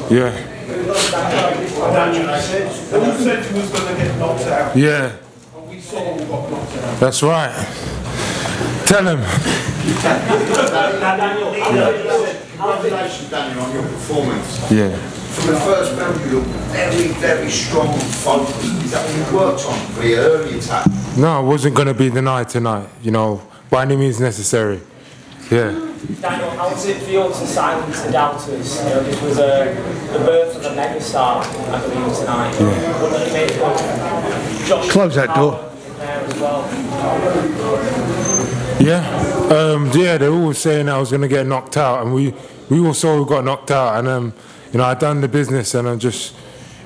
Yeah. Daniel said he was going to get knocked out. Yeah. We saw him got knocked out. That's right. Tell him. Congratulations, Daniel, on your performance. Yeah. From the first round, you looked very, very strong and focused. Is that what you worked on for the early attack? No, it wasn't going to be denied tonight, you know, by any means necessary. Yeah. Daniel, how does it feel to silence the doubters? You know, this was the birth of a megastar, I believe, tonight. Yeah. What do you make of Josh? Close that door. There as well? Yeah, they were all saying I was going to get knocked out, and we all saw who got knocked out, and you know, I done the business, and I'm just,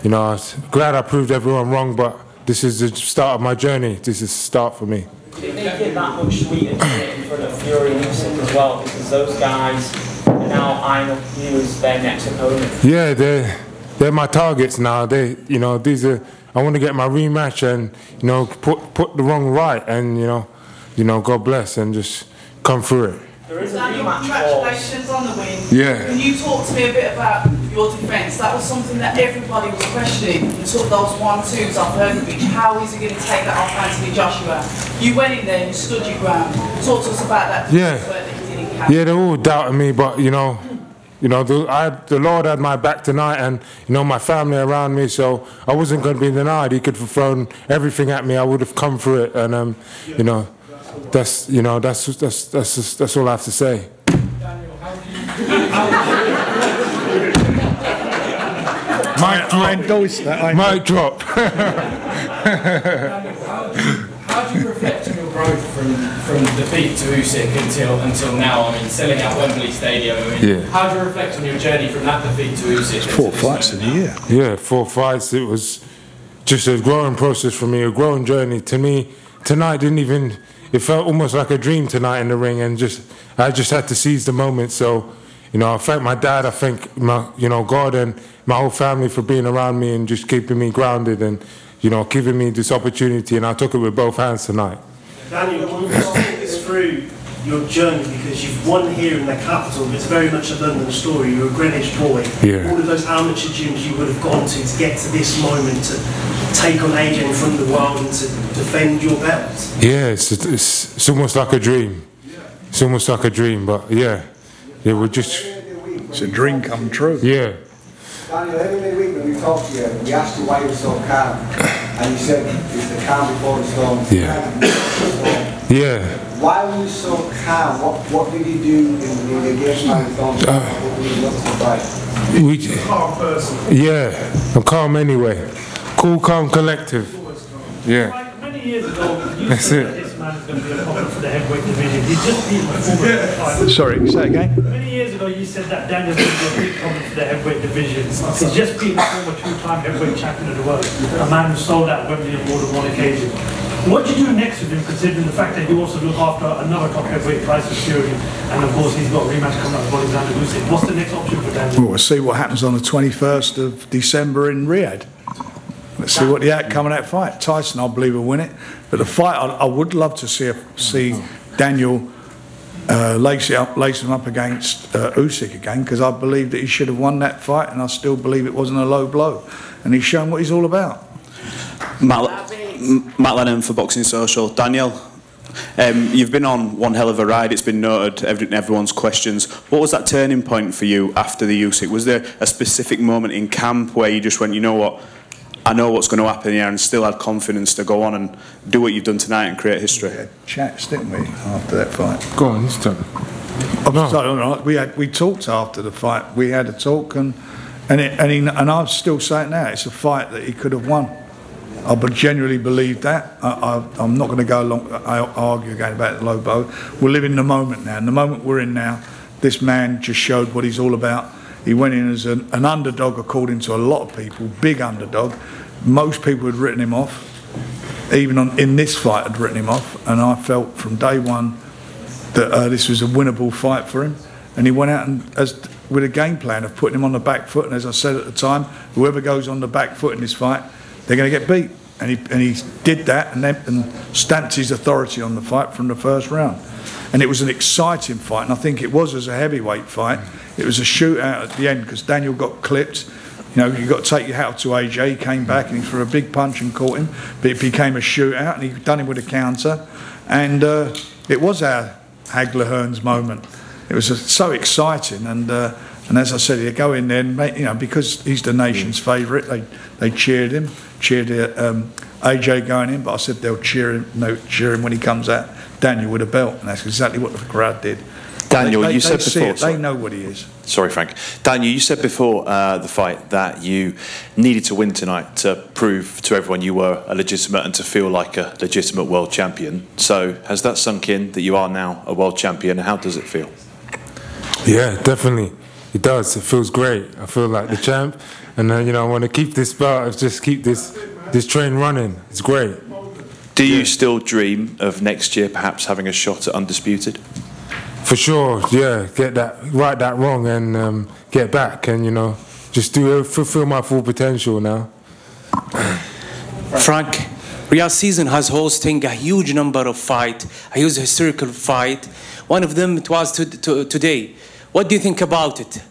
you know, I was glad I proved everyone wrong, but this is the start of my journey. This is the start for me. Did it make it that much sweeter to get in front of Fury and Usyk as well, because those guys are now eyeing up you as their next opponent? Yeah, they're my targets now. You know, these are. I want to get my rematch and, you know, put the wrong right, and you know, God bless, and just come through it. There is a Daniel, rematch congratulations on the win. Yeah. Can you talk to me a bit about your defence? That was something that everybody was questioning. You took those 1-2s off Hermitage. How is he going to take that off Anthony Joshua? You went in there and you stood your ground. Talk to us about that. Yeah. That you didn't catch. Yeah, they're all doubting me, but you know, the Lord had my back tonight, and you know, my family around me, so I wasn't going to be denied. He could have thrown everything at me. I would have come through it, and you know, that's all I have to say. Mic drop. How do you reflect on your growth from defeat to Usyk until now? I mean, selling out Wembley Stadium. I mean, how do you reflect on your journey from that defeat to Usyk? 4 fights in a year. Yeah, 4 fights. It was just a growing process for me, a growing journey. To me, tonight didn't even. It felt almost like a dream tonight in the ring, and I just had to seize the moment. So, you know, I thank my dad, I thank God and my whole family for being around me and just keeping me grounded and, you know, giving me this opportunity, and I took it with both hands tonight. Daniel, can you just talk us through your journey, because you've won here in the capital, it's very much a London story, you're a Greenwich boy. Yeah. All of those amateur gyms you would have gone to get to this moment, to take on AJ in front of the world and to defend your belt. Yeah, it's almost like a dream. It's almost like a dream, but yeah, it would just... It's a dream come true. Yeah. Daniel, every week when we talked to you, we asked you why you were so calm, and you said it's the calm before the storm. Yeah. Yeah. Why were you so calm? What did you do in the game plan You're a calm person. Yeah, I'm calm anyway. Cool, calm, collective. Yeah. Like many years ago, you That's said it. that this man is going to be a problem for the heavyweight division. He just beat the former. Sorry, say again? Many years ago, you said that Daniel's going to be a big problem for the heavyweight division. He's just beaten the former 2-time heavyweight champion of the world, a man who sold out Wembley on more than one occasion. What do you do next with him, considering the fact that you also look after another top heavyweight, Tyson Fury, and of course he's got a rematch coming up with Alexander Usyk? What's the next option for Daniel? Well, we'll see what happens on the 21st of December in Riyadh. Let's see what the outcome of that fight. Tyson, I believe, will win it. But the fight, I would love to see Daniel lace him up against Usyk again, because I believe that he should have won that fight, and I still believe it wasn't a low blow. And he's shown what he's all about. Matt Lennon for Boxing Social. Daniel, you've been on one hell of a ride. It's been noted, everyone's questions. What was that turning point for you after the Usyk? Was there a specific moment in camp where you just went, you know what, I know what's going to happen here, and still had confidence to go on and do what you've done tonight and create history? We had chats, didn't we, after that fight? Go on, this time. We talked after the fight. We had a talk, and I'm still saying now, it's a fight that he could have won. I genuinely believe that. I'm not going to go along. I argue again about the low blow. We're living in the moment now. In the moment we're in now, this man just showed what he's all about. He went in as an underdog, according to a lot of people, big underdog. Most people had written him off. Even in this fight had written him off. And I felt from day one that this was a winnable fight for him. And he went out with a game plan of putting him on the back foot. And as I said at the time, whoever goes on the back foot in this fight, they're going to get beat. And he did that and stamped his authority on the fight from the first round. and it was an exciting fight, and I think it was as a heavyweight fight. It was a shootout at the end because Daniel got clipped. You know, you've got to take your hat off to AJ. He came back and he threw a big punch and caught him, but it became a shootout, and he done him with a counter, and it was our Hagler-Hearns moment. It was so exciting, and as I said, you go in there, and you know, because he's the nation's favourite, they cheered him, cheered AJ going in, but I said they'll cheer him when he comes out, Daniel with a belt, and that's exactly what the crowd did. Daniel, you said before... They know what he is. Sorry, Frank. Daniel, you said before the fight that you needed to win tonight to prove to everyone you were a legitimate and to feel like a legitimate world champion. So has that sunk in that you are now a world champion, and how does it feel? Yeah, definitely. It does. It feels great. I feel like the champ, and you know, I want to keep this belt. Just keep this train running. It's great. Do you still dream of next year perhaps having a shot at undisputed? For sure, yeah. Right that wrong, and get back, and you know, just fulfill my full potential now. Frank, Riyadh season has hosting a huge number of fights, a huge historical fight. One of them it was today. What do you think about it?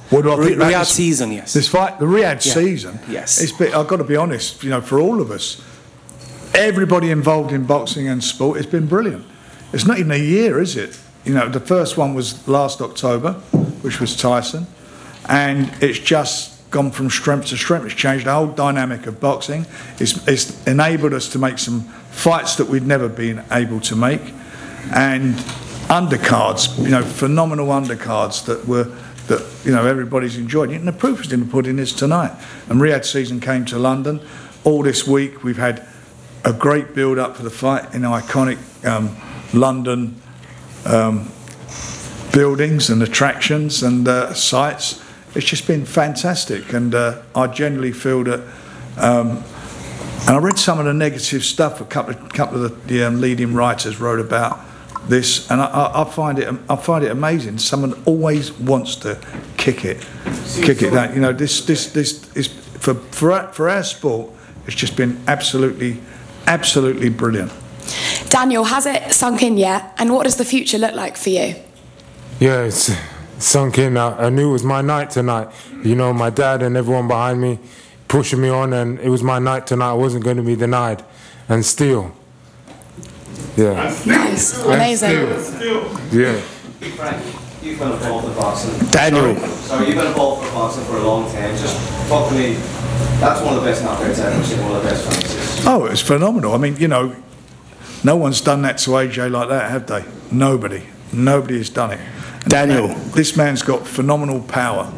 What do I think? Riyadh season, yes. This fight, the Riyadh season. Yes. I've got to be honest. You know, for all of us, everybody involved in boxing and sport, it's been brilliant. It's not even a year, is it? You know, the first one was last October, which was Tyson, and it's just gone from strength to strength. It's changed the whole dynamic of boxing. It's enabled us to make some fights that we'd never been able to make, and undercards, you know, phenomenal undercards that you know, everybody's enjoyed. And the proof is in the pudding is tonight. And Riyadh season came to London. All this week we've had a great build-up for the fight in iconic London buildings and attractions and sites. It's just been fantastic, and I generally feel that. And I read some of the negative stuff a couple of the leading writers wrote about this, and I find it amazing. Someone always wants to kick it down. You know, this is for our sport. It's just been absolutely brilliant. Daniel, has it sunk in yet? And what does the future look like for you? Yeah, it's sunk in. I knew it was my night tonight. You know, my dad and everyone behind me pushing me on, and it was my night tonight. I wasn't going to be denied, and still. Yeah. Nice. Amazing. Yeah. Frank, you've been involved with boxing. Daniel. Sorry, you've been involved with boxing for a long time. Just talk to me. That's one of the best knockouts I've ever seen, one of the best finishes. Oh, it's phenomenal. I mean, you know, no one's done that to AJ like that, have they? Nobody has done it. And Daniel. This man's got phenomenal power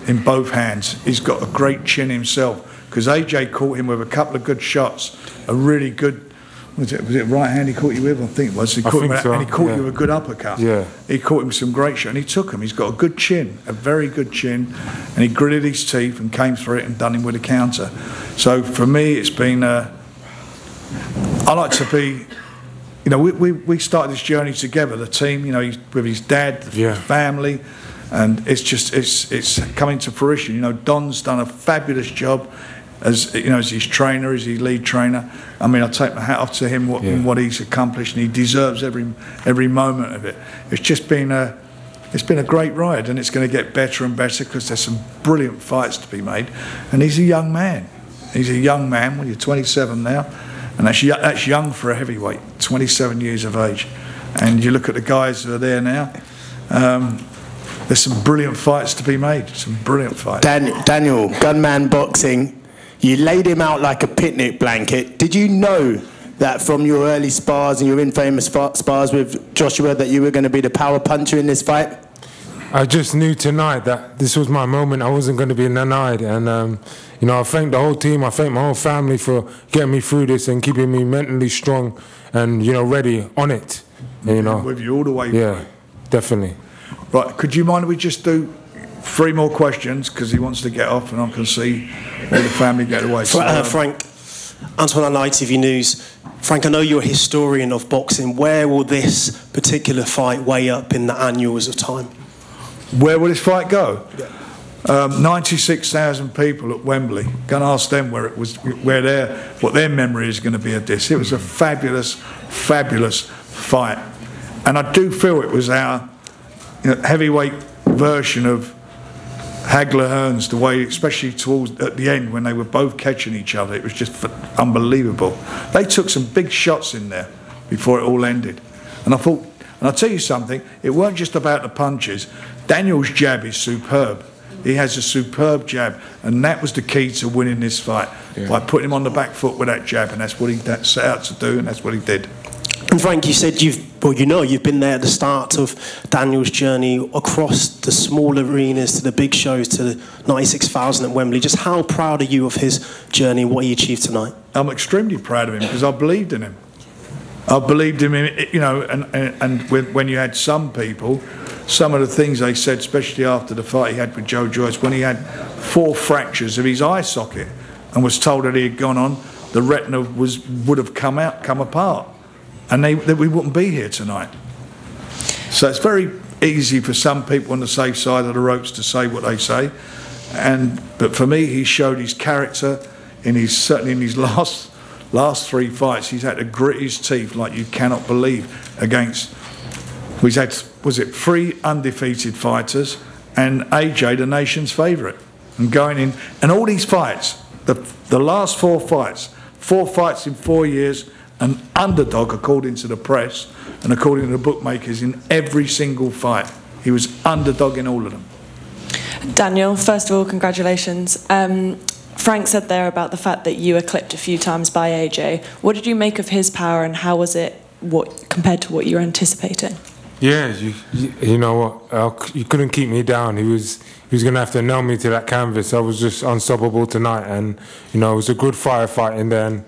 in both hands. He's got a great chin himself, because AJ caught him with a couple of good shots, a really good. Was it right hand he caught you with? I think it was. He caught him with, and he caught you with a good uppercut. Yeah. He caught him with some great shot, and he took him. He's got a good chin, a very good chin, and he gritted his teeth and came through it and done him with a counter. So for me, it's been. I like to be. You know, we started this journey together, the team. You know, with his dad, his family, and it's coming to fruition. You know, Don's done a fabulous job. As you know, as his trainer, as his lead trainer. I mean, I take my hat off to him what he's accomplished, and he deserves every moment of it. It's just been a great ride, and it's going to get better and better because there's some brilliant fights to be made. And he's a young man. He's a young man. Well, you're 27 now, and that's young for a heavyweight. 27 years of age, and you look at the guys who are there now. There's some brilliant fights to be made. Some brilliant fights. Daniel, Gunman Boxing. You laid him out like a picnic blanket. Did you know that from your early spars and your infamous spars with Joshua that you were going to be the power puncher in this fight? I just knew tonight that this was my moment. I wasn't going to be denied, and you know, I thank the whole team. I thank my whole family for getting me through this and keeping me mentally strong and, you know, ready on it. And, you know, with you all the way. Yeah, definitely. Right, could you mind if we just do 3 more questions, because he wants to get off and I can see all the family get away. Frank, Antoine on ITV News. Frank, I know you're a historian of boxing. Where will this particular fight weigh up in the annals of time? Where will this fight go? 96,000 people at Wembley. Go and ask them where it was, what their memory is going to be of this. It was a fabulous fight. And I do feel it was our heavyweight version of Hagler Hearns, the way, especially towards at the end when they were both catching each other, it was just unbelievable. They took some big shots in there before it all ended. And I thought, and I'll tell you something, it weren't just about the punches. Daniel's jab is superb. He has a superb jab, and that was the key to winning this fight, by putting him on the back foot with that jab, and that's what he set out to do, and that's what he did. And Frank, you said you've been there at the start of Daniel's journey across the small arenas to the big shows to the 96,000 at Wembley. Just how proud are you of his journey and what he achieved tonight? I'm extremely proud of him because I believed in him. I believed in him, you know, and when you had some people, some of the things they said, especially after the fight he had with Joe Joyce, when he had 4 fractures of his eye socket and was told that he had gone on, the retina would have come apart, and that we wouldn't be here tonight. So it's very easy for some people on the safe side of the ropes to say what they say, but for me, he showed his character certainly in his last 3 fights. He's had to grit his teeth like you cannot believe against. He's had, was it 3 undefeated fighters and AJ, the nation's favourite, and going in, and all these fights, the last 4 fights in 4 years, an underdog according to the press and according to the bookmakers in every single fight. He was underdog in all of them. Daniel, first of all, congratulations. Frank said there about the fact that you were clipped a few times by AJ. What did you make of his power, and how was it compared to what you were anticipating? Yeah, you know what? You couldn't keep me down. He was going to have to nail me to that canvas. I was just unstoppable tonight, and you know, it was a good firefight in there, and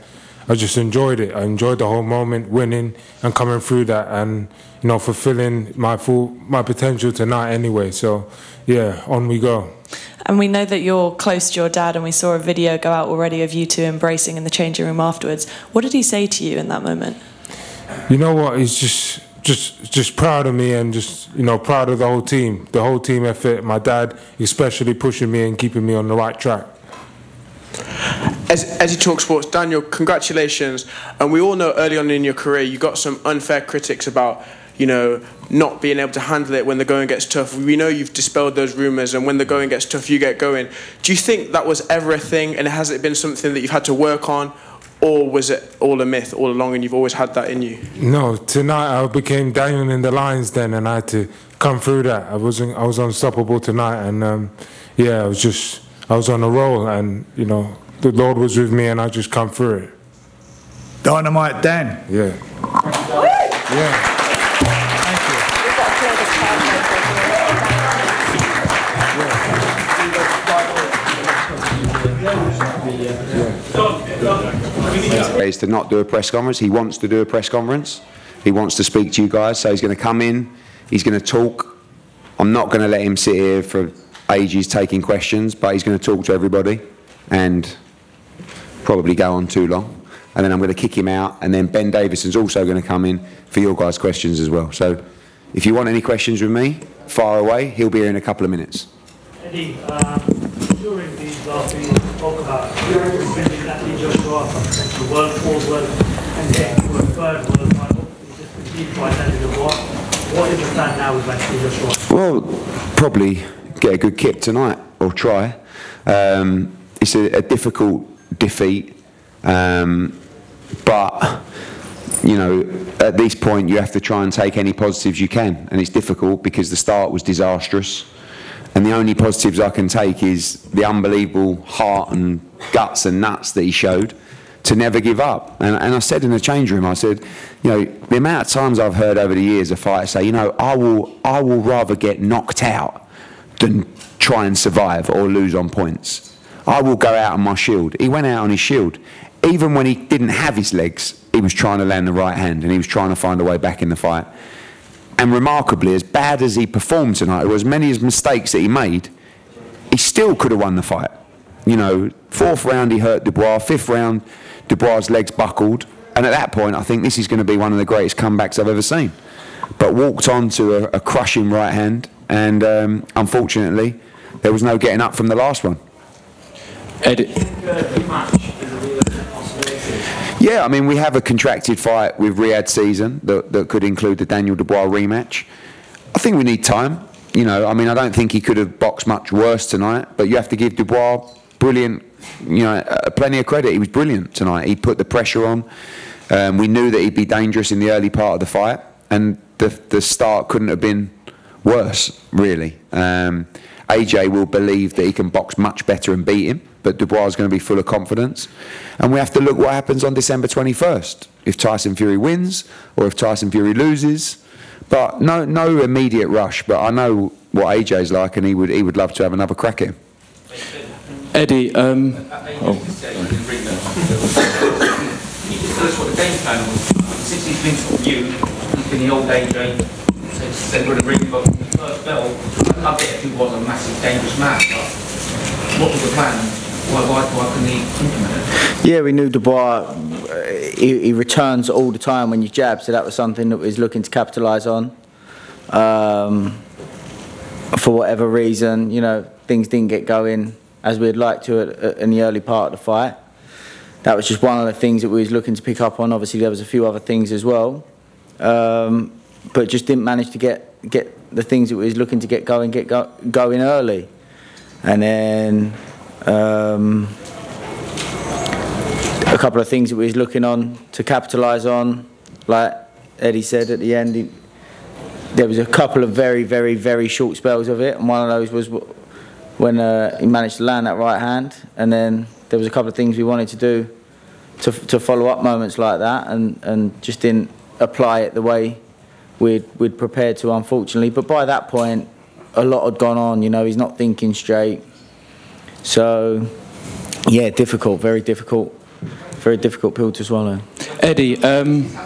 I just enjoyed it. I enjoyed the whole moment, winning and coming through that, and you know, fulfilling my potential tonight anyway. So yeah, on we go. And we know that you're close to your dad, and we saw a video go out already of you two embracing in the changing room afterwards. What did he say to you in that moment? You know what? He's just proud of me, and just, you know, proud of the whole team effort. My dad especially pushing me and keeping me on the right track. As you talk sports, Daniel, congratulations. And we all know early on in your career you got some unfair critics about, you know, not being able to handle it when the going gets tough. We know you've dispelled those rumours, and when the going gets tough, you get going. Do you think that was ever a thing, and has it been something that you've had to work on, or was it all a myth all along and you've always had that in you? No, tonight I became Daniel in the lines then, and I had to come through that. I was unstoppable tonight, and yeah, I was on a roll, and you know, the Lord was with me, and I just come through it. Dynamite Dan. Yeah. Yeah. Is to not do a press conference. He wants to do a press conference. He wants to speak to you guys, so he's going to come in, he's going to talk. I'm not going to let him sit here for ages taking questions, but he's going to talk to everybody and probably go on too long. And then I'm going to kick him out, and then Ben Davison's also going to come in for your guys' questions as well. So if you want any questions with me, fire away. He'll be here in a couple of minutes. Eddie, during these last few years, we spoke about winning that Joshua, the world, 4th world, and getting to a 3rd world title. It's just been beat by Dubois. What is the plan now with Anthony Joshua? Well, probably get a good kick tonight, or try. It's a difficult defeat, but you know, at this point you have to try and take any positives you can, and it's difficult because the start was disastrous. And the only positives I can take is the unbelievable heart and guts and nuts that he showed to never give up. And I said in the change room, I said, you know, the amount of times I've heard over the years a fighter say, you know, I will rather get knocked out than try and survive or lose on points. I will go out on my shield. He went out on his shield. Even when he didn't have his legs, he was trying to land the right hand, and he was trying to find a way back in the fight. And remarkably, as bad as he performed tonight, or as many as mistakes that he made, he still could have won the fight. You know, 4th round he hurt Dubois, 5th round Dubois' legs buckled, and at that point I think this is going to be one of the greatest comebacks I've ever seen. But walked on to a crushing right hand, and unfortunately there was no getting up from the last one. Yeah, I mean, we have a contracted fight with Riyadh season that could include the Daniel Dubois rematch. I think we need time. You know, I mean, I don't think he could have boxed much worse tonight, but you have to give Dubois brilliant, you know, plenty of credit. He was brilliant tonight. He put the pressure on. We knew that he'd be dangerous in the early part of the fight, and the start couldn't have been worse, really. AJ will believe that he can box much better and beat him, but Dubois is going to be full of confidence. And we have to look what happens on December 21st, if Tyson Fury wins or if Tyson Fury loses. But no immediate rush. But I know what AJ's like, and he would love to have another crack at him. Eddie, Can you just tell us what the game plan was? Since he's been sort of you, he's been the old AJ, said we're in the ring, but from the first bell, I bet he was a massive, dangerous man. But what was the plan? Why couldn't he implement it? Yeah, we knew Dubois, he returns all the time when you jab, so that was something that we was looking to capitalise on. For whatever reason, you know, things didn't get going as we'd like to in the early part of the fight. That was just one of the things that we was looking to pick up on. Obviously, there was a few other things as well, but just didn't manage to get the things that we was looking to get going early, and then a couple of things that we was looking on to capitalise on, like Eddie said at the end. There was a couple of very, very, very short spells of it, and one of those was when he managed to land that right hand, and then there was a couple of things we wanted to do to follow up moments like that, and just didn't apply it the way we'd prepared to, unfortunately. But by that point, a lot had gone on. You know, he's not thinking straight. So, yeah, difficult, very difficult pill to swallow. Eddie, We've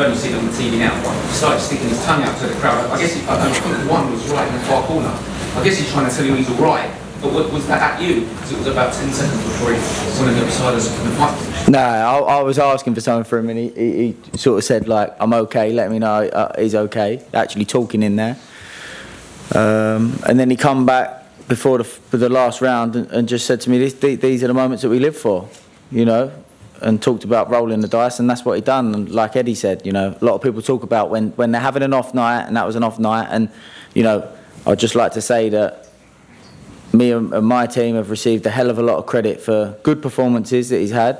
only seen it on the TV now. He started sticking his tongue out to the crowd. I guess I think one was right in the far corner. I guess he's trying to tell you he's all right. But was that at you? Because it was about 10 seconds before he was on the other side of the fight. No, I was asking for something from him, and he sort of said, like, I'm okay, let me know he's okay, actually talking in there. And then he come back before the last round and just said to me, these are the moments that we live for, you know, and talked about rolling the dice, and that's what he done. And like Eddie said, you know, a lot of people talk about when they're having an off night, and that was an off night, and, you know, I'd just like to say that me and my team have received a hell of a lot of credit for good performances that he's had.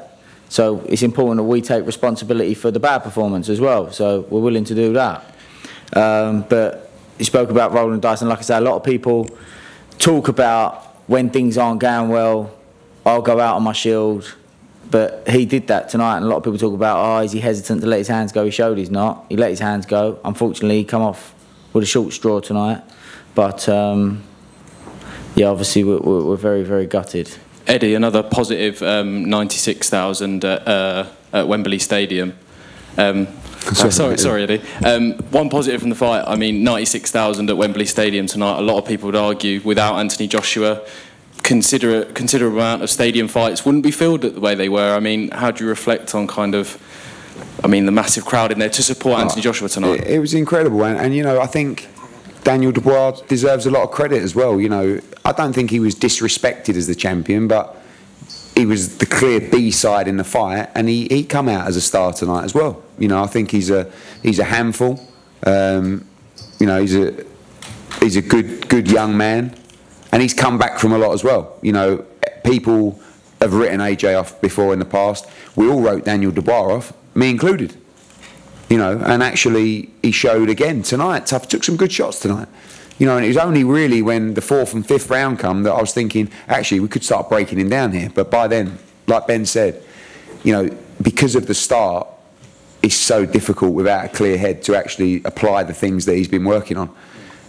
So it's important that we take responsibility for the bad performance as well. So we're willing to do that. But he spoke about rolling dice, and like I said, a lot of people talk about when things aren't going well, I'll go out on my shield. But he did that tonight, and a lot of people talk about, oh, is he hesitant to let his hands go? He showed he's not. He let his hands go. Unfortunately, he come off with a short straw tonight. But yeah, obviously we're very, very gutted. Eddie, another positive 96,000 at Wembley Stadium. Sorry, Eddie. One positive from the fight. I mean, 96,000 at Wembley Stadium tonight. A lot of people would argue without Anthony Joshua, considerable amount of stadium fights wouldn't be filled the way they were. I mean, how do you reflect on kind of, I mean, the massive crowd in there to support Anthony Joshua tonight? It was incredible, and you know, I think Daniel Dubois deserves a lot of credit as well. You know, I don't think he was disrespected as the champion, but he was the clear B-side in the fight, and he come out as a star tonight as well. You know, I think he's a handful. You know, he's a good young man, and he's come back from a lot as well. You know, people have written AJ off before in the past. We all wrote Daniel Dubois off, me included. You know, and actually he showed again tonight. Took some good shots tonight. You know, and it was only really when the 4th and 5th round come that I was thinking, actually, we could start breaking him down here. But by then, like Ben said, you know, because of the start, it's so difficult without a clear head to actually apply the things that he's been working on.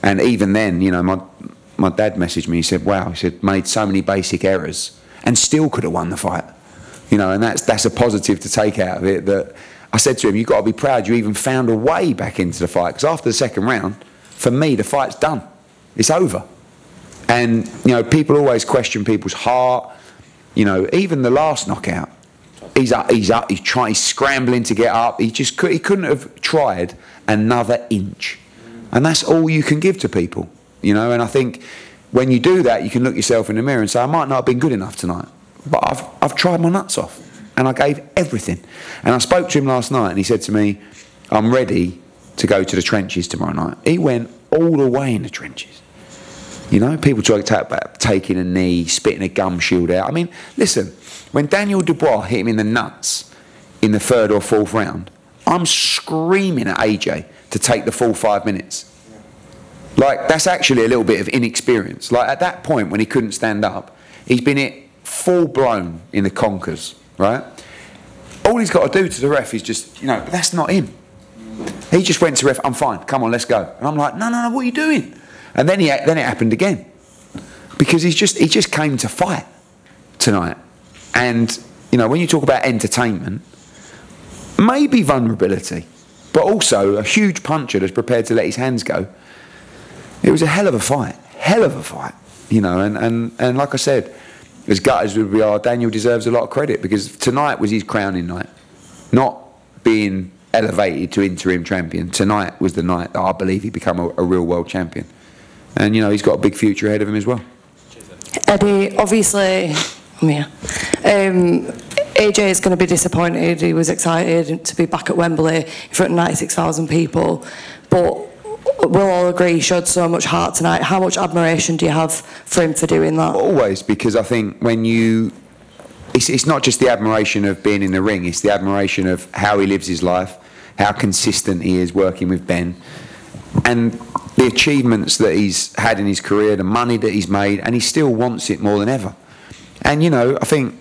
And even then, you know, my dad messaged me. He said, wow, he said, made so many basic errors and still could have won the fight. You know, and that's a positive to take out of it. That I said to him, you've got to be proud you even found a way back into the fight. Because after the 2nd round, for me, the fight's done. It's over. And, you know, people always question people's heart. You know, even the last knockout, he's scrambling to get up. He couldn't have tried another inch. And that's all you can give to people, you know. And I think when you do that, you can look yourself in the mirror and say, I might not have been good enough tonight, but I've tried my nuts off. and I gave everything. And I spoke to him last night, and he said to me, I'm ready to go to the trenches tomorrow night. He went all the way in the trenches. You know, people talk about taking a knee, spitting a gum shield out. I mean, listen, when Daniel Dubois hit him in the nuts in the 3rd or 4th round, I'm screaming at AJ to take the full 5 minutes. Like, that's actually a little bit of inexperience. Like, at that point, when he couldn't stand up, he's been hit full blown in the conkers, right? All he's got to do to the ref is just, you know, but that's not him. He just went to ref, I'm fine, come on, let's go. And I'm like, no, what are you doing? And then it happened again. Because he just came to fight tonight. And, you know, when you talk about entertainment, maybe vulnerability, but also a huge puncher that's prepared to let his hands go. It was a hell of a fight, you know, and like I said, as gutted as we are, Daniel deserves a lot of credit because tonight was his crowning night. Not being elevated to interim champion, tonight was the night that I believe he become a real world champion. And, you know, he's got a big future ahead of him as well. Eddie, obviously, AJ is going to be disappointed. He was excited to be back at Wembley in front of 96,000 people, but we'll all agree he showed so much heart tonight. How much admiration do you have for him for doing that? Always, because I think when you... It's not just the admiration of being in the ring, it's the admiration of how he lives his life, how consistent he is working with Ben, and the achievements that he's had in his career, the money that he's made, and he still wants it more than ever. And, you know, I think,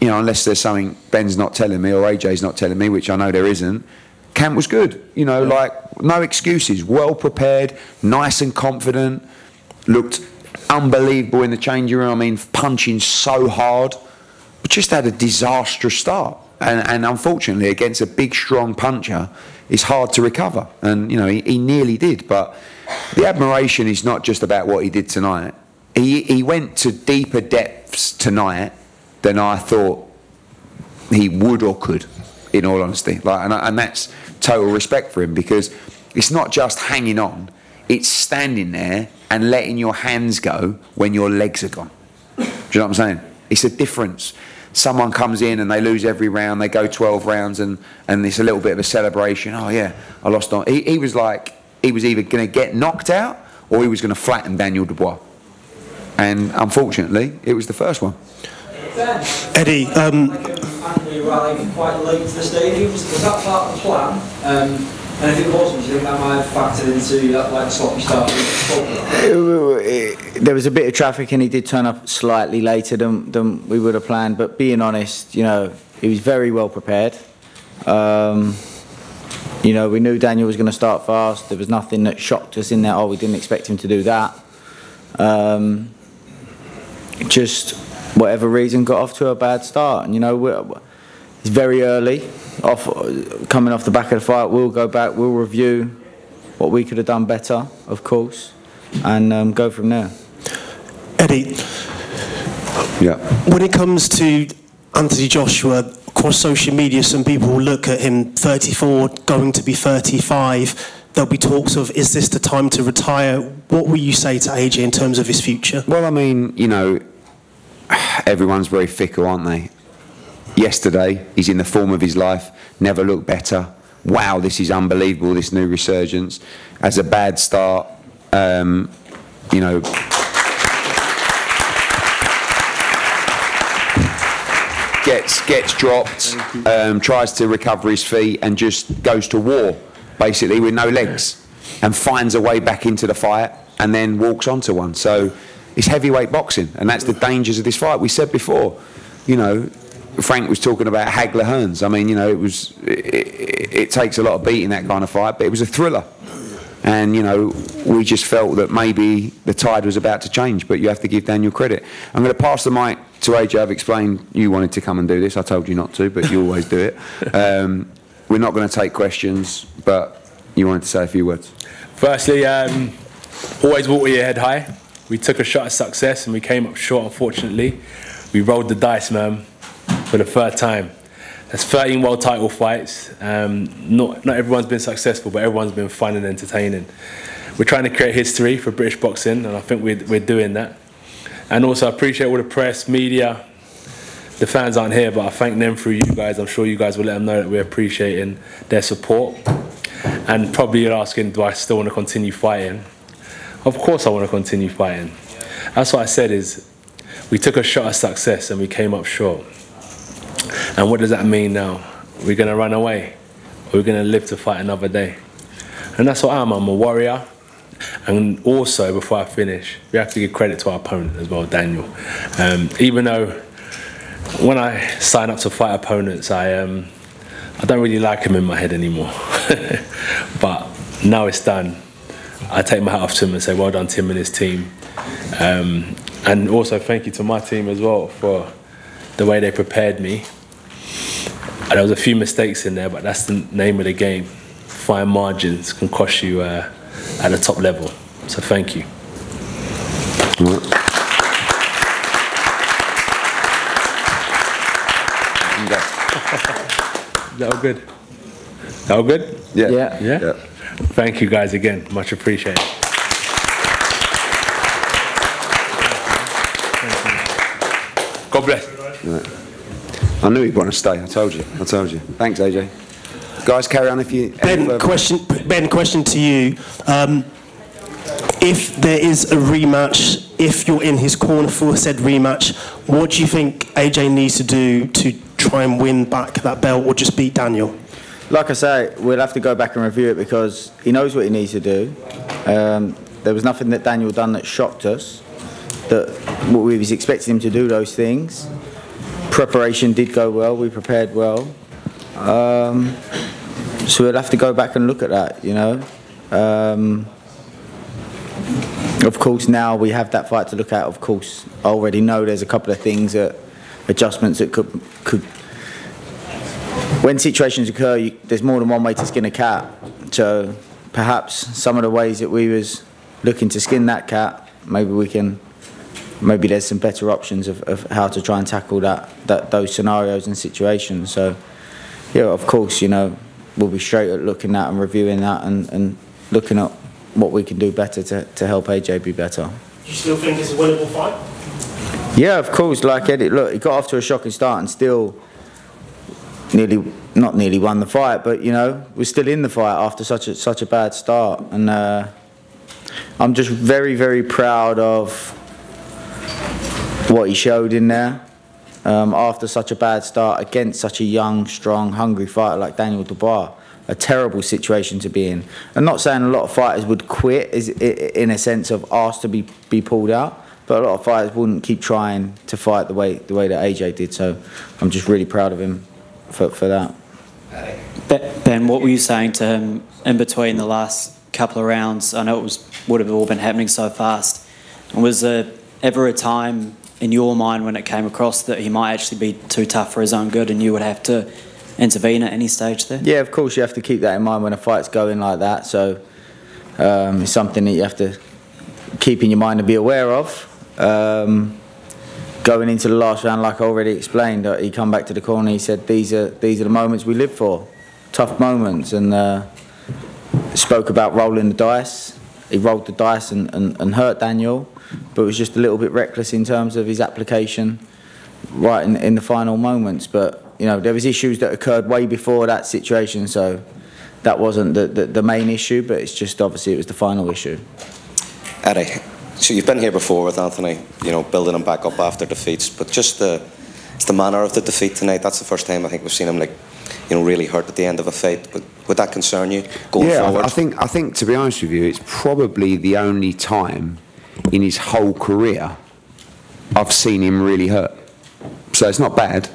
you know, unless there's something Ben's not telling me or AJ's not telling me, which I know there isn't, camp was good. You know, like, no excuses, well prepared, nice and confident, looked unbelievable in the changing room. I mean, punching so hard, but just had a disastrous start. And unfortunately, against a big, strong puncher, it's hard to recover. And, you know, he nearly did. But the admiration is not just about what he did tonight. He went to deeper depths tonight than I thought he would or could, in all honesty. Like, and that's total respect for him, because it's not just hanging on, it's standing there and letting your hands go when your legs are gone. Do you know what I'm saying? It's a difference. Someone comes in and they lose every round, they go 12 rounds and it's a little bit of a celebration. Oh yeah, I lost on. He was like, he was either going to get knocked out or he was going to flatten Daniel Dubois. And unfortunately, it was the first one. Eddie, we arrived quite late to the stadium. Was that part of the plan? And if it wasn't, do you think that might have factored into that, like, sloppy start? There was a bit of traffic and he did turn up slightly later than we would have planned, but being honest, you know, he was very well prepared. You know, we knew Daniel was going to start fast. There was nothing that shocked us in there. Oh, we didn't expect him to do that. Just whatever reason got off to a bad start, and you know, it's very early. Coming off the back of the fight, we'll go back, we'll review what we could have done better, of course, and go from there. Eddie, yeah. When it comes to Anthony Joshua, across social media, some people will look at him 34, going to be 35. There'll be talks of, is this the time to retire? What will you say to AJ in terms of his future? Well, I mean, you know, everyone's very fickle, aren't they? Yesterday, he's in the form of his life, never looked better. Wow, this is unbelievable, this new resurgence. Has a bad start, you know. Gets dropped, tries to recover his feet and just goes to war, basically, with no legs, and finds a way back into the fight and then walks onto one. So it's heavyweight boxing, and that's the dangers of this fight. We said before, you know, Frank was talking about Hagler Hearns. I mean, you know, it takes a lot of beating that kind of fight, but it was a thriller. And, you know, we just felt that maybe the tide was about to change, but you have to give Daniel credit. I'm going to pass the mic to AJ. I've explained you wanted to come and do this. I told you not to, but you always do it. We're not going to take questions, but you wanted to say a few words. Firstly, always walk with your head high. We took a shot at success and we came up short, unfortunately. We rolled the dice, man, for the third time. That's 13 world title fights. Not everyone's been successful, but everyone's been fun and entertaining. We're trying to create history for British boxing, and I think we're doing that. And also, I appreciate all the press, media, the fans aren't here, but I thank them through you guys. I'm sure you guys will let them know that we're appreciating their support. And probably you're asking, do I still want to continue fighting? Of course I want to continue fighting. That's what I said is, we took a shot at success and we came up short. And what does that mean now? We're going to run away? Or we're going to live to fight another day? And that's what I'm a warrior. And also, before I finish, we have to give credit to our opponent as well, Daniel. Even though when I sign up to fight opponents, I don't really like him in my head anymore. But now it's done, I take my hat off to him and say, well done, Tim and his team. And also thank you to my team as well for the way they prepared me. There was a few mistakes in there, but that's the name of the game. Fine margins can cost you at the top level. So thank you. Is that all good? That all good? Yeah. Yeah? Thank you guys again. Much appreciated. God bless. Right. I knew he'd want to stay. I told you. Thanks, AJ. Guys, carry on if you... Ben, question to you. If there is a rematch, if you're in his corner for said rematch, what do you think AJ needs to do to try and win back that belt or just beat Daniel? Like I say, we'll have to go back and review it because he knows what he needs to do. There was nothing that Daniel done that shocked us. That we was expecting him to do those things. Preparation did go well. We prepared well. So we'll have to go back and look at that, you know. Of course, now we have that fight to look at. Of course, I already know there's a couple of things that adjustments that could. When situations occur, there's more than one way to skin a cat. So perhaps some of the ways that we was looking to skin that cat, maybe there's some better options of how to try and tackle those scenarios and situations. So yeah, of course, you know, we'll be straight at looking at and reviewing that and looking at what we can do better to help AJ be better. Do you still think it's a winnable fight? Yeah, of course. Like Eddie, look, he got off to a shocking start and still not nearly won the fight, but you know, we're still in the fight after such a bad start. And I'm just very, very proud of what he showed in there after such a bad start against such a young, strong, hungry fighter like Daniel Dubois. A terrible situation to be in. I'm not saying a lot of fighters would quit in a sense of asked to be pulled out, but a lot of fighters wouldn't keep trying to fight the way that AJ did. So I'm just really proud of him for that. Ben, what were you saying to him in between the last couple of rounds? I know would have all been happening so fast. And was there ever a time in your mind when it came across that he might actually be too tough for his own good and you would have to intervene at any stage there? Yeah, of course you have to keep that in mind when a fight's going like that. So it's something that you have to keep in your mind and be aware of. Going into the last round, like I already explained, he come back to the corner. He said, "These are the moments we live for, tough moments." And spoke about rolling the dice. He rolled the dice and hurt Daniel, but was just a little bit reckless in terms of his application right in the final moments. But you know, there was issues that occurred way before that situation, so that wasn't the main issue, but it's just obviously it was the final issue. Eddie, so you've been here before with Anthony, you know, building him back up after defeats, but just it's the manner of the defeat tonight. That's the first time I think we've seen him, like, you know, really hurt at the end of a fight. Would that concern you going forward? I think to be honest with you, it's probably the only time in his whole career I've seen him really hurt. So it's not bad,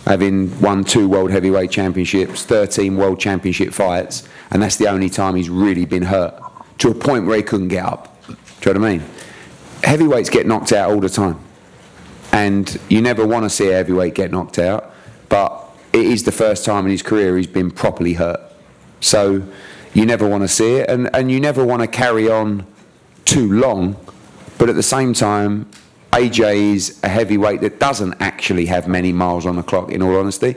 having won 2 World Heavyweight Championships, 13 World Championship fights, and that's the only time he's really been hurt, to a point where he couldn't get up. Do you know what I mean? Heavyweights get knocked out all the time, and you never want to see a heavyweight get knocked out, but it is the first time in his career he's been properly hurt. So you never want to see it, and you never want to carry on too long, but at the same time, AJ is a heavyweight that doesn't actually have many miles on the clock, in all honesty.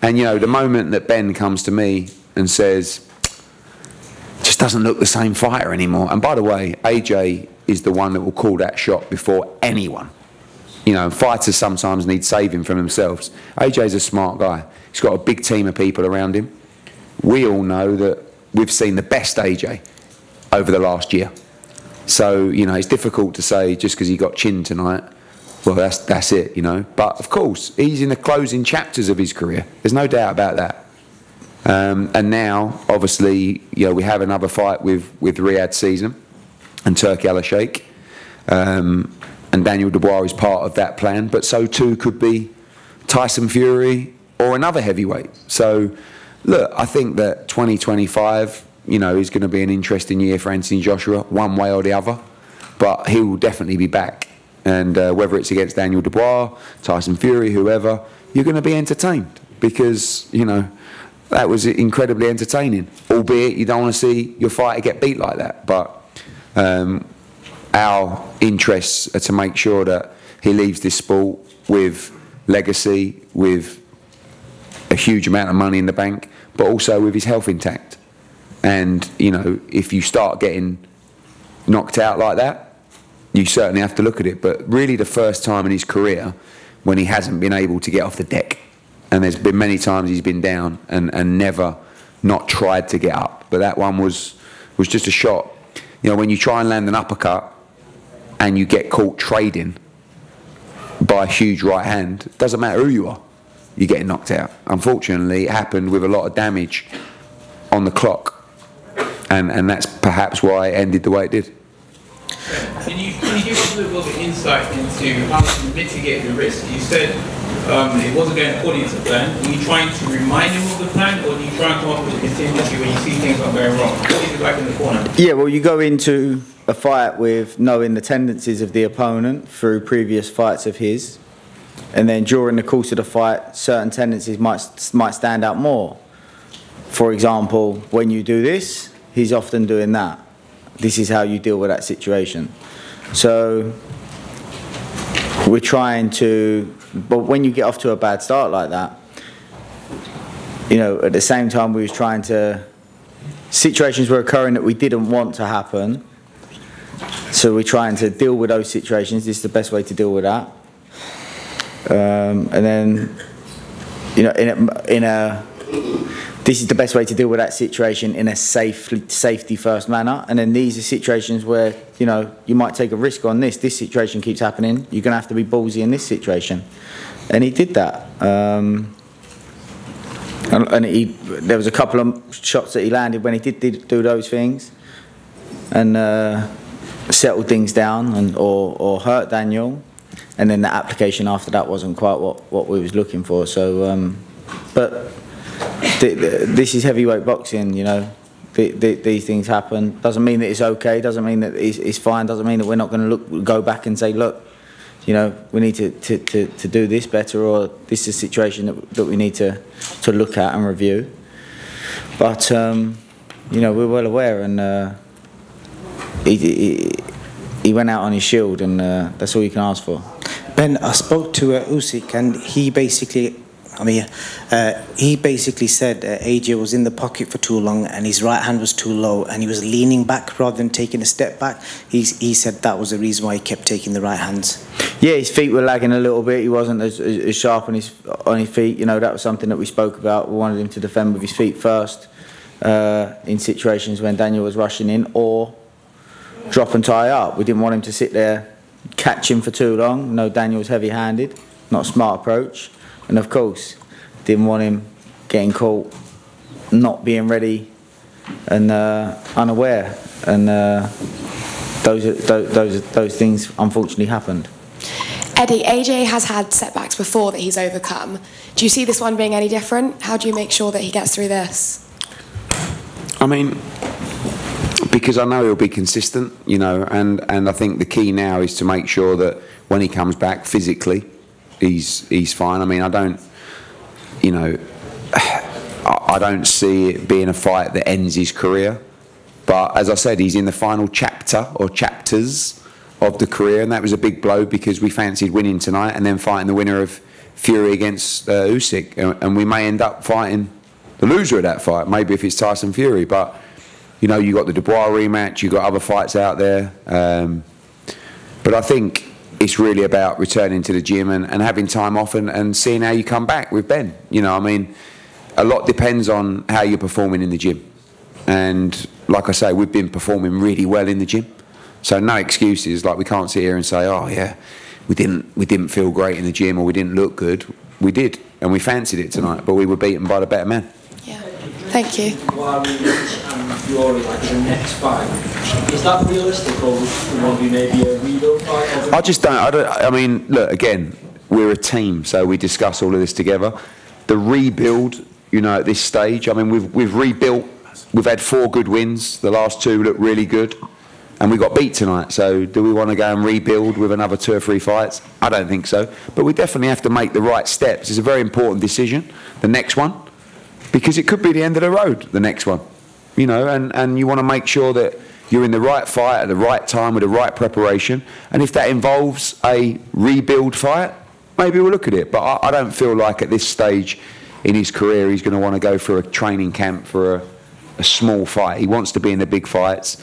And, you know, the moment that Ben comes to me and says, just doesn't look the same fighter anymore. And by the way, AJ is the one that will call that shot before anyone. You know, fighters sometimes need saving from themselves. AJ's a smart guy. He's got a big team of people around him. We all know that we've seen the best AJ over the last year. So, you know, it's difficult to say just because he got chinned tonight, well, that's it, you know. But, of course, he's in the closing chapters of his career. There's no doubt about that. And now, obviously, you know, we have another fight with Riyadh Season and Turki Al-Sheikh. And Daniel Dubois is part of that plan, but so too could be Tyson Fury or another heavyweight. So, look, I think that 2025, you know, is going to be an interesting year for Anthony Joshua, one way or the other. But he will definitely be back. And whether it's against Daniel Dubois, Tyson Fury, whoever, you're going to be entertained because, you know, that was incredibly entertaining. Albeit you don't want to see your fighter get beat like that. But our interests are to make sure that he leaves this sport with legacy, with a huge amount of money in the bank, but also with his health intact. And, you know, if you start getting knocked out like that, you certainly have to look at it. But really the first time in his career when he hasn't been able to get off the deck. And there's been many times he's been down and never not tried to get up. But that one was just a shot. You know, when you try and land an uppercut and you get caught trading by a huge right hand, it doesn't matter who you are, you're getting knocked out. Unfortunately, it happened with a lot of damage on the clock. And that's perhaps why it ended the way it did. Can you give us a little bit of insight into how to mitigate the risk? You said it wasn't going according to plan. Were you trying to remind him of the plan, or do you try and come up with a contingency when you see things not going wrong? What is it like in the corner? Yeah, well, you go into a fight with knowing the tendencies of the opponent through previous fights of his, and then during the course of the fight, certain tendencies might stand out more. For example, when you do this, he's often doing that. This is how you deal with that situation. So we're trying to, but when you get off to a bad start like that, you know, at the same time we was trying to, situations were occurring that we didn't want to happen. So we're trying to deal with those situations. This is the best way to deal with that. And then, you know, this is the best way to deal with that situation in a safety first manner. And then these are situations where, you know, you might take a risk on this. This situation keeps happening. You're going to have to be ballsy in this situation. And he did that. And there was a couple of shots that he landed when he did do those things and settled things down or hurt Daniel. And then the application after that wasn't quite what we was looking for. So, but this is heavyweight boxing, you know. These things happen. Doesn't mean that it's okay. Doesn't mean that it's fine. Doesn't mean that we're not going to go back and say, look, you know, we need to do this better, or this is a situation that we need to look at and review. But you know, we're well aware, and he went out on his shield, and that's all you can ask for. Ben, I spoke to Usyk, and he basically, he basically said AJ was in the pocket for too long and his right hand was too low and he was leaning back rather than taking a step back. He said that was the reason why he kept taking the right hands. Yeah, his feet were lagging a little bit. He wasn't as sharp on his feet. You know, that was something that we spoke about. We wanted him to defend with his feet first in situations when Daniel was rushing in, or drop and tie up. We didn't want him to sit there, catch him for too long. No, Daniel was heavy-handed, not a smart approach. And of course, didn't want him getting caught, not being ready and unaware. And those things unfortunately happened. Eddie, AJ has had setbacks before that he's overcome. Do you see this one being any different? How do you make sure that he gets through this? I mean, because I know he'll be consistent, you know, and I think the key now is to make sure that when he comes back physically, he's fine. I mean, I don't see it being a fight that ends his career. But as I said, he's in the final chapter or chapters of the career, and that was a big blow because we fancied winning tonight and then fighting the winner of Fury against Usyk, and we may end up fighting the loser of that fight, maybe if it's Tyson Fury. But you know, you got the Dubois rematch, you got other fights out there. But I think it's really about returning to the gym and having time off and seeing how you come back with Ben. You know, I mean, a lot depends on how you're performing in the gym. And like I say, we've been performing really well in the gym. So no excuses, like we can't sit here and say, oh yeah, we didn't feel great in the gym or we didn't look good. We did, and we fancied it tonight, but we were beaten by the better man. Yeah, thank you. Why we and Fury like the next fight? Is that realistic, or will be maybe a rebuild fight? I mean, look, again, we're a team, so we discuss all of this together. The rebuild, you know, at this stage, I mean, we've rebuilt. We've had 4 good wins. The last 2 look really good. And we got beat tonight, so do we want to go and rebuild with another 2 or 3 fights? I don't think so. But we definitely have to make the right steps. It's a very important decision, the next one, because it could be the end of the road, the next one. You know, and you want to make sure that you're in the right fight at the right time with the right preparation. And if that involves a rebuild fight, maybe we'll look at it. But I don't feel like at this stage in his career he's going to want to go for a training camp for a small fight. He wants to be in the big fights.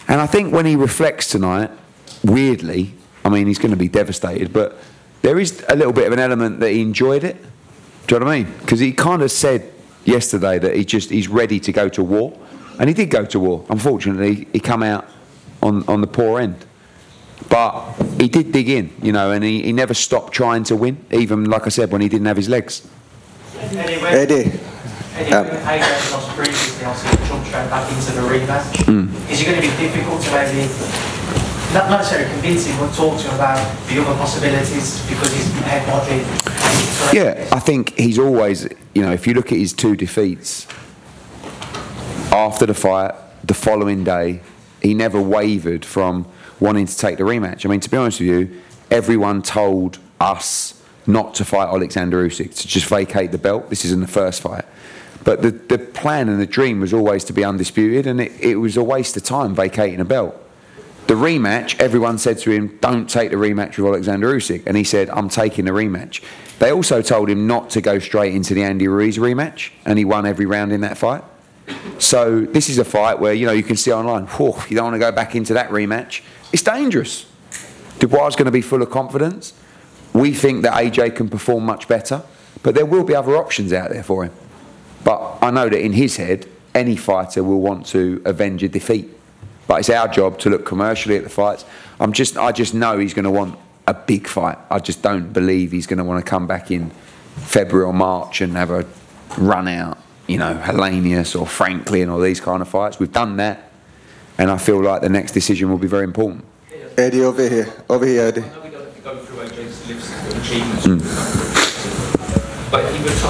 And I think when he reflects tonight, weirdly, I mean, he's going to be devastated, but there is a little bit of an element that he enjoyed it. Do you know what I mean? Because he kind of said yesterday that he's ready to go to war. And he did go to war. Unfortunately, he come out on the poor end. But he did dig in, you know, and he never stopped trying to win, even, like I said, when he didn't have his legs. Eddie. AJ lost previously, obviously jumped straight back into the rematch. Is it going to be difficult to maybe, not necessarily convince him, but talk to him about the other possibilities because his head body? Yeah, I think he's always, you know, if you look at his 2 defeats, after the fight, the following day, he never wavered from wanting to take the rematch. I mean, to be honest with you, everyone told us not to fight Alexander Usyk, to just vacate the belt. This isn't the first fight. But the plan and the dream was always to be undisputed, and it was a waste of time vacating a belt. The rematch, everyone said to him, don't take the rematch with Alexander Usyk. And he said, I'm taking the rematch. They also told him not to go straight into the Andy Ruiz rematch, and he won every round in that fight. So this is a fight where, you know, you can see online, whew, you don't want to go back into that rematch. It's dangerous. Dubois is going to be full of confidence. We think that AJ can perform much better, but there will be other options out there for him. But I know that in his head, any fighter will want to avenge a defeat. But it's our job to look commercially at the fights. I just know he's going to want a big fight. I just don't believe he's going to want to come back in February or March and have a run out, you know, Hellenius or Franklin or these kind of fights. We've done that, and I feel like the next decision will be very important. Eddie, over here, Eddie. I know we don't have to go through AJ's list of achievements. But if he was,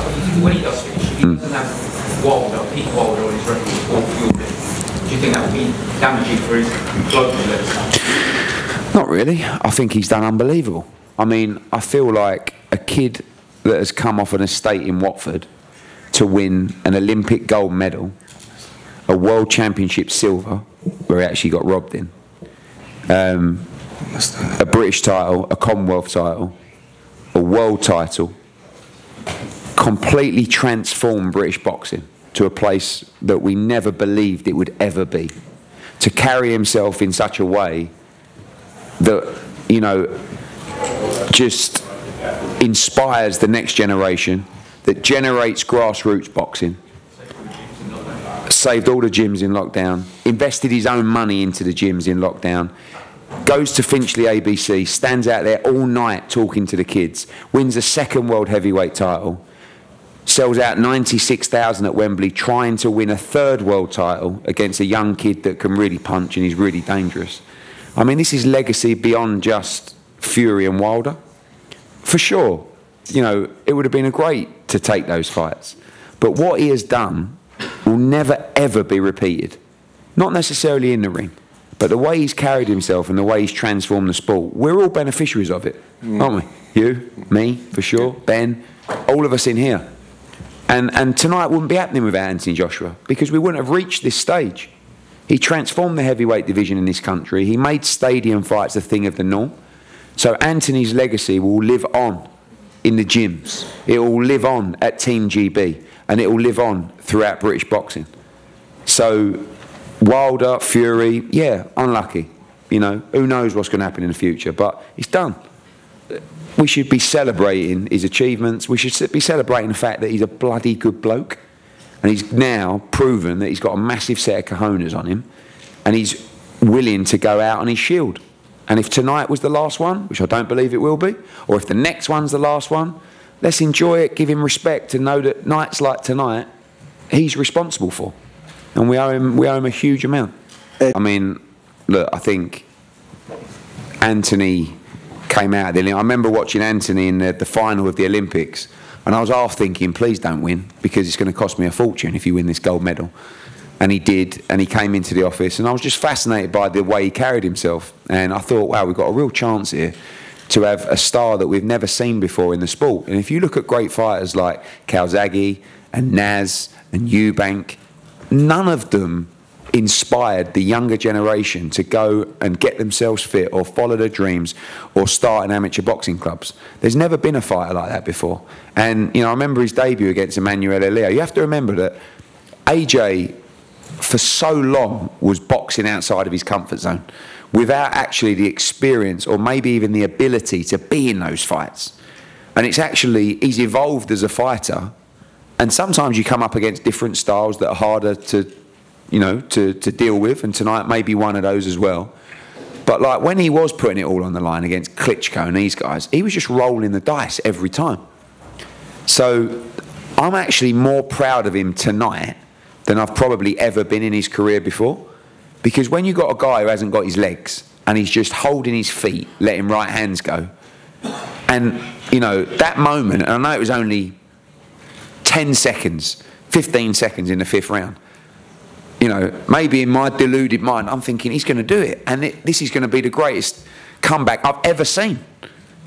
when he does finish, if he doesn't have Wilder, Pete Wilder on his record or Fury, do you think that would be damaging for his global legacy? Not really. I think he's done unbelievable. I mean, I feel like a kid that has come off an estate in Watford to win an Olympic gold medal, a World Championship silver, where he actually got robbed in, a British title, a Commonwealth title, a world title, completely transformed British boxing to a place that we never believed it would ever be. To carry himself in such a way that, you know, just inspires the next generation, that generates grassroots boxing, saved all the gyms in lockdown, invested his own money into the gyms in lockdown, goes to Finchley ABC, stands out there all night talking to the kids, wins a 2nd world heavyweight title, sells out 96,000 at Wembley, trying to win a 3rd world title against a young kid that can really punch and he's really dangerous. I mean, this is legacy beyond just Fury and Wilder. For sure, you know, it would have been great to take those fights. But what he has done will never, ever be repeated. Not necessarily in the ring, but the way he's carried himself and the way he's transformed the sport, we're all beneficiaries of it, aren't we? You, me, for sure, Ben, all of us in here. And tonight wouldn't be happening without Anthony Joshua, because we wouldn't have reached this stage. He transformed the heavyweight division in this country. He made stadium fights a thing of the norm. So Anthony's legacy will live on in the gyms. It will live on at Team GB, and it will live on throughout British boxing. So Wilder, Fury, yeah, unlucky. You know, who knows what's going to happen in the future, but it's done. we should be celebrating his achievements. We should be celebrating the fact that he's a bloody good bloke. And he's now proven that he's got a massive set of cojones on him. And he's willing to go out on his shield. And if tonight was the last one, which I don't believe it will be, or if the next one's the last one, let's enjoy it, give him respect, and know that nights like tonight, he's responsible for. And we owe him a huge amount. I mean, look, I think Anthony came out. I remember watching Anthony in the final of the Olympics, and I was half thinking, please don't win, because it's going to cost me a fortune if you win this gold medal. And he did, and he came into the office, and I was just fascinated by the way he carried himself. And I thought, wow, we've got a real chance here to have a star that we've never seen before in the sport. And if you look at great fighters like Calzaghe and Naz and Eubank, none of them inspired the younger generation to go and get themselves fit or follow their dreams or start in amateur boxing clubs. There's never been a fighter like that before. And, you know, I remember his debut against Emmanuel Elio. You have to remember that AJ, for so long, was boxing outside of his comfort zone without actually the experience or maybe even the ability to be in those fights. And it's actually, he's evolved as a fighter, and sometimes you come up against different styles that are harder to, you know, to deal with, and tonight may be one of those as well. But like when he was putting it all on the line against Klitschko and these guys, he was just rolling the dice every time. So I'm actually more proud of him tonight than I've probably ever been in his career before. Because when you've got a guy who hasn't got his legs and he's just holding his feet, letting right hands go, and, you know, that moment, and I know it was only 10 seconds, 15 seconds in the 5th round, you know, maybe in my deluded mind, I'm thinking he's going to do it, and this is going to be the greatest comeback I've ever seen.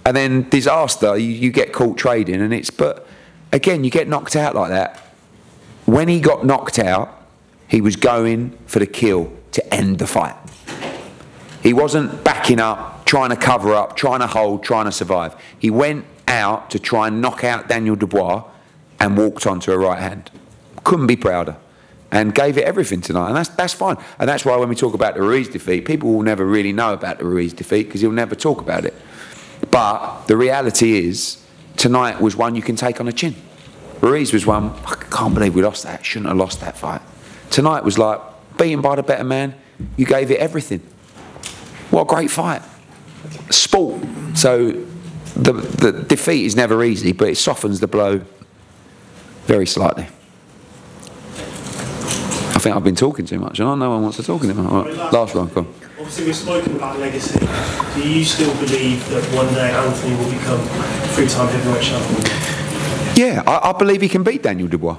And then disaster, you get caught trading, and it's, but again, you get knocked out like that. When he got knocked out, he was going for the kill to end the fight. He wasn't backing up, trying to cover up, trying to hold, trying to survive. He went out to try and knock out Daniel Dubois and walked onto a right hand. Couldn't be prouder. And gave it everything tonight. And that's fine. And that's why when we talk about the Ruiz defeat, people will never really know about the Ruiz defeat because he'll never talk about it. But the reality is, tonight was one you can take on the chin. Ruiz was one, I can't believe we lost that. Shouldn't have lost that fight. Tonight was like, beaten by the better man, you gave it everything. What a great fight. Sport. So the defeat is never easy, but it softens the blow very slightly. I think I've been talking too much, and no one wants to talk anymore. Right, last one, come on. Obviously, we've spoken about legacy. Do you still believe that one day Anthony will become three-time heavyweight champion? Yeah, I believe he can beat Daniel Dubois.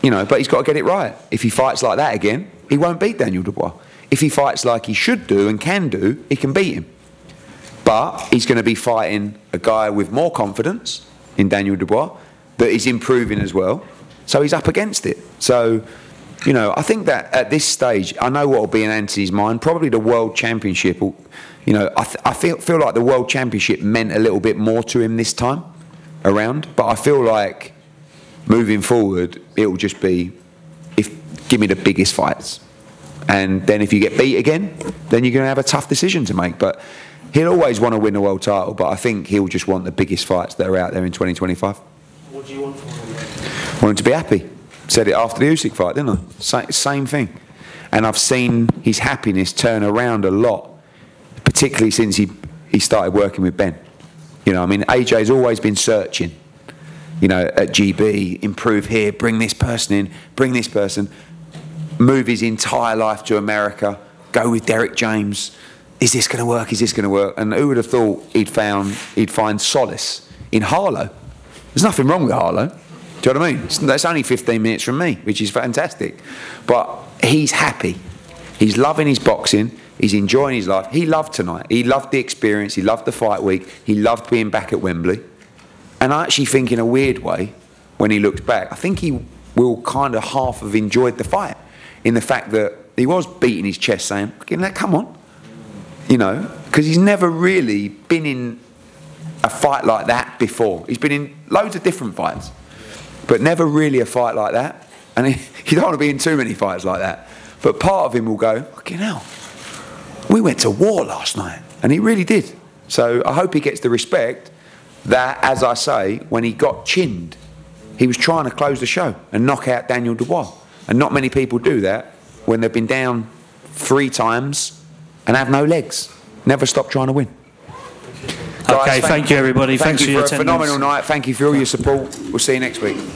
You know, but he's got to get it right. If he fights like that again, he won't beat Daniel Dubois. If he fights like he should do and can do, he can beat him. But he's going to be fighting a guy with more confidence in Daniel Dubois that is improving as well. So he's up against it. So, you know, I think that at this stage, I know what will be in Anthony's mind. Probably the World Championship. You know, I feel like the World Championship meant a little bit more to him this time around. But I feel like moving forward, it will just be, give me the biggest fights. And then if you get beat again, then you're going to have a tough decision to make. But he'll always want to win the world title. But I think he'll just want the biggest fights that are out there in 2025. What do you want from him? Want him to be happy. Said it after the Usyk fight, didn't I? Same thing. And I've seen his happiness turn around a lot, particularly since he started working with Ben. You know, I mean, AJ's always been searching, you know, at GB, improve here, bring this person in, bring this person, move his entire life to America, go with Derek James. Is this going to work? Is this going to work? And who would have thought he'd find solace in Harlow? There's nothing wrong with Harlow. Do you know what I mean? That's only 15 minutes from me, which is fantastic. But he's happy. He's loving his boxing. He's enjoying his life. He loved tonight. He loved the experience. He loved the fight week. He loved being back at Wembley. And I actually think in a weird way, when he looks back, I think he will kind of half have enjoyed the fight in the fact that he was beating his chest saying, come on. You know, because he's never really been in a fight like that before. He's been in loads of different fights, but never really a fight like that. And you don't want to be in too many fights like that. But part of him will go, fucking hell, we went to war last night. And he really did. So I hope he gets the respect that, as I say, when he got chinned, he was trying to close the show and knock out Daniel Dubois. And not many people do that when they've been down 3 times and have no legs. Never stop trying to win. Okay, thank you everybody. Thank Thanks you for your a attendance. phenomenal night. Thank you for all your support. We'll see you next week.